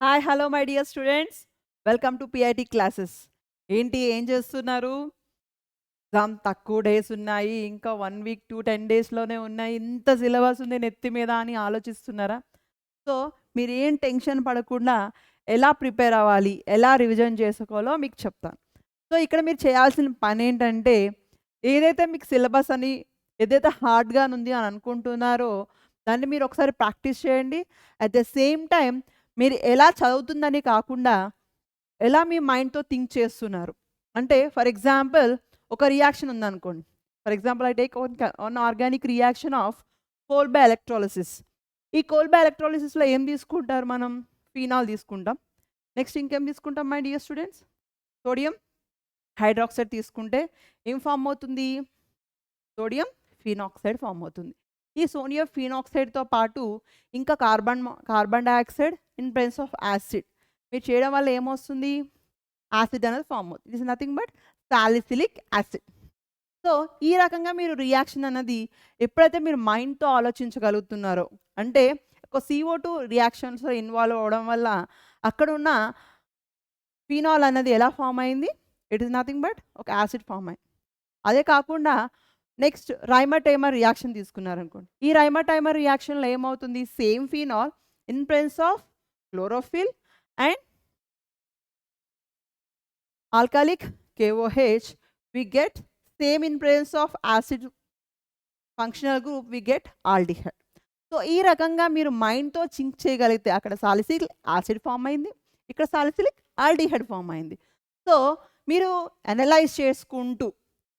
Hi hello my dear students, welcome to PIT classes. ఏంటి ఏం చేస్తున్నారు? ఎగ్జామ్ తక్కువ డేస్ ఉన్నాయి, ఇంకా 1 వీక్ 10 డేస్లోనే ఉన్నాయి, ఇంత సిలబస్ ఉంది నెత్తి మీద అని ఆలోచిస్తున్నారా? సో మీరు ఏం టెన్షన్ పడకుండా ఎలా ప్రిపేర్ అవ్వాలి, ఎలా రివిజన్ చేసుకోవాలో మీకు చెప్తాను. సో ఇక్కడ మీరు చేయాల్సిన పని ఏంటంటే, ఏదైతే మీకు సిలబస్ అని ఏదైతే హార్డ్గా ఉంది అని అనుకుంటున్నారో దాన్ని మీరు ఒకసారి ప్రాక్టీస్ చేయండి. అట్ ద సేమ్ టైం మీరు ఎలా చదువుతుందని కాకుండా ఎలా మీ మైండ్తో థింక్ చేస్తున్నారు అంటే, ఫర్ ఎగ్జాంపుల్ ఒక రియాక్షన్ ఉందనుకోండి. For example I take one organic reaction of coal by electrolysis. ఈ కోల్ బై ఎలక్ట్రాలిసిస్లో ఏం తీసుకుంటారు మనం? ఫీనాల్ తీసుకుంటాం. నెక్స్ట్ ఇంకేం తీసుకుంటాం my dear students? Sodium hydroxide తీసుకుంటే ఏం ఫామ్ అవుతుంది? సోడియం ఫినాక్సైడ్ ఫామ్ అవుతుంది. ఈ సోడియం ఫినాక్సైడ్తో పాటు ఇంకా carbon dioxide in presence of acid మీరు చేయడం వల్ల ఏమొస్తుంది? యాసిడ్ అనేది ఫామ్ అవుతుంది. It is nothing but salicylic acid. So ఈ రకంగా మీరు రియాక్షన్ అన్నది ఎప్పుడైతే మీరు మైండ్తో ఆలోచించగలుగుతున్నారో, అంటే ఒక CO2 రియాక్షన్స్లో ఇన్వాల్వ్ అవ్వడం వల్ల అక్కడ ఉన్న ఫినాల్ అనేది ఎలా ఫామ్ అయింది? ఇట్ ఇస్ నథింగ్ బట్ ఒక యాసిడ్ ఫామ్ అయింది. అదే కాకుండా నెక్స్ట్ రైమర్ రియాక్షన్ తీసుకున్నారనుకోండి. ఈ రైమర్ రియాక్షన్లో ఏమవుతుంది? Same phenol in presence of chlorophyll and alkalic KOH we get same in presence of acid functional group we get aldehyde. So ఈ రకంగా మీరు మైండ్తో థింక్ చేయగలిగితే అక్కడ సాలిసిలిక్ యాసిడ్ ఫామ్ అయింది, ఇక్కడ సాలిసిలిక్ ఆల్డిహైడ్ ఫామ్ అయింది. సో మీరు అనలైజ్ చేసుకుంటూ,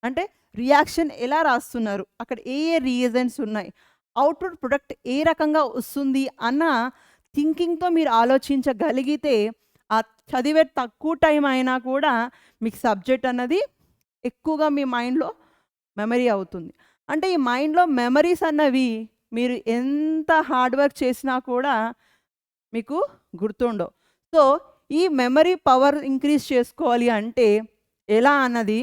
అంటే రియాక్షన్ ఎలా రాస్తున్నారు, అక్కడ ఏ రీజన్స్ ఉన్నాయి, అవుట్పుట్ ప్రొడక్ట్ ఏ రకంగా వస్తుంది అన్న థింకింగ్తో మీరు ఆలోచించగలిగితే ఆ చదివే తక్కువ టైం అయినా కూడా మీకు సబ్జెక్ట్ అన్నది ఎక్కువగా మీ మైండ్లో మెమరీ అవుతుంది. అంటే ఈ మైండ్లో మెమరీస్ అన్నవి మీరు ఎంత హార్డ్ వర్క్ చేసినా కూడా మీకు గుర్తుండవు. సో ఈ మెమరీ పవర్ ఇంక్రీజ్ చేసుకోవాలి అంటే ఎలా అన్నది,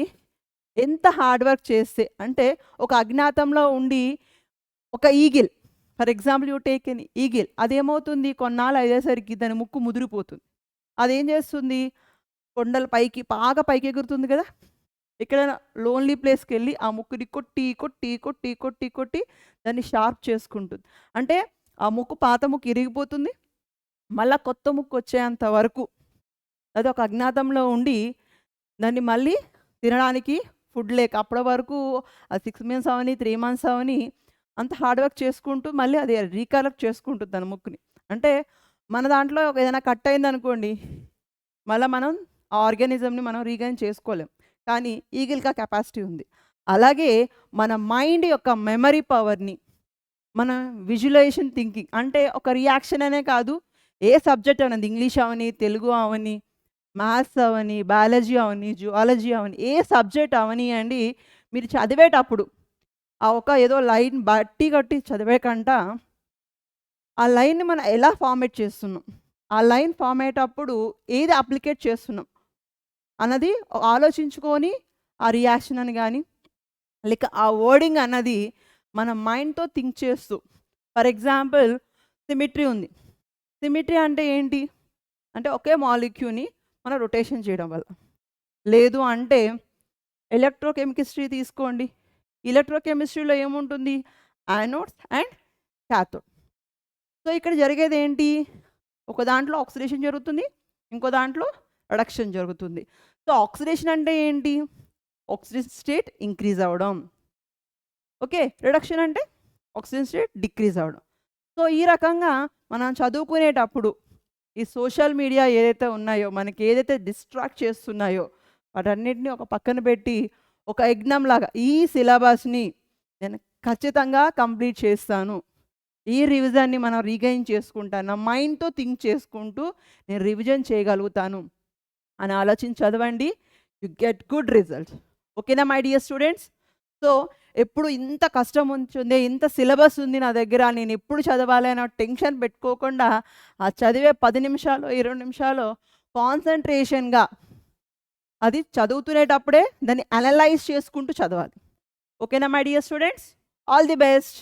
ఎంత హార్డ్ వర్క్ చేస్తే, అంటే ఒక అజ్ఞాతంలో ఉండి ఒక eagle, for example you take an eagle, అదేమవుతుంది? కొన్నాళ్ళు అయ్యేసరికి దాని ముక్కు ముదిరిపోతుంది. అదేం చేస్తుంది? కొండల పైకి బాగా పైకి ఎగురుతుంది కదా, ఇక్కడ లోన్లీ ప్లేస్కి వెళ్ళి ఆ ముక్కుని కొట్టి కొట్టి కొట్టి కొట్టి కొట్టి దాన్ని షార్ప్ చేసుకుంటుంది. అంటే ఆ ముక్కు, పాత ముక్కు ఇరిగిపోతుంది, మళ్ళీ కొత్త ముక్కు వచ్చేంత వరకు అది ఒక అజ్ఞాతంలో ఉండి దాన్ని మళ్ళీ తినడానికి ఫుడ్ లేక అప్పటి వరకు ఆ 6 మంత్స్ అవని 3 మంత్స్ అవని అంత హార్డ్ వర్క్ చేసుకుంటూ మళ్ళీ అది రీకలెక్ట్ చేసుకుంటుంది తన ముక్కుని. అంటే మన దాంట్లో ఏదైనా కట్ అయింది అనుకోండి, మళ్ళీ మనం ఆ ఆర్గానిజంని మనం రీగైన్ చేసుకోలేం, కానీ ఈగిల్కి ఆ కెపాసిటీ ఉంది. అలాగే మన మైండ్ యొక్క మెమరీ పవర్ని, మన విజువలైజేషన్ థింకింగ్, అంటే ఒక రియాక్షన్ అనే కాదు, ఏ సబ్జెక్ట్ అనేది, ఇంగ్లీష్ అవని, తెలుగు అవని, మ్యాథ్స్ అవని, బయాలజీ అవని, జువాలజీ అవని, ఏ సబ్జెక్ట్ అవని అండి, మీరు చదివేటప్పుడు ఆ ఒక ఏదో లైన్ బట్టి కట్టి చదివే కంట ఆ లైన్ని మనం ఎలా ఫార్మేట్ చేస్తున్నాం, ఆ లైన్ ఫామ్ అయ్యేటప్పుడు ఏది అప్లికేట్ చేస్తున్నాం అన్నది ఆలోచించుకొని ఆ రియాక్షన్ అని కానీ లేక ఆ వర్డింగ్ అన్నది మన మైండ్తో థింక్ చేస్తూ, ఫర్ ఎగ్జాంపుల్ సిమిట్రీ ఉంది. సిమిట్రీ అంటే ఏంటి? అంటే ఒకే మాలిక్యూల్ని మనం రొటేషన్ చేయడం వల్ల. లేదు అంటే ఎలక్ట్రోకెమిస్ట్రీ తీసుకోండి. ఎలక్ట్రోకెమిస్ట్రీలో ఏముంటుంది? Anodes and cathode. సో ఇక్కడ జరిగేది ఏంటి? ఒక దాంట్లో ఆక్సిడేషన్ జరుగుతుంది, ఇంకో దాంట్లో రిడక్షన్ జరుగుతుంది. సో ఆక్సిడేషన్ అంటే ఏంటి? ఆక్సిజన్ స్టేట్ ఇంక్రీజ్ అవ్వడం. ఓకే, రిడక్షన్ అంటే ఆక్సిజన్ స్టేట్ డిక్రీజ్ అవ్వడం. సో ఈ రకంగా మనం చదువుకునేటప్పుడు ఈ సోషల్ మీడియా ఏదైతే ఉన్నాయో, మనకి ఏదైతే డిస్ట్రాక్ట్ చేస్తున్నాయో వాటన్నిటిని ఒక పక్కన పెట్టి ఒక యజ్ఞం లాగా ఈ సిలబస్ని నేను ఖచ్చితంగా కంప్లీట్ చేస్తాను, ఈ రివిజన్ని మనం రీగైన్ చేసుకుంటాను, నా మైండ్తో థింక్ చేసుకుంటూ నేను రివిజన్ చేయగలుగుతాను అని ఆలోచించి చదవండి. You get good results. ఓకేనా మై డియర్ స్టూడెంట్స్? సో ఎప్పుడు ఇంత కష్టం ఉంటుంది, ఇంత సిలబస్ ఉంది నా దగ్గర, నేను ఎప్పుడు చదవాలి అన్న టెన్షన్ పెట్టుకోకుండా ఆ చదివే 10 నిమిషాలు 20 నిమిషాలు కాన్సన్ట్రేషన్గా అది చదువుతునేటప్పుడే దాన్ని అనలైజ్ చేసుకుంటూ చదవాలి. ఓకేనా my dear students? All the best.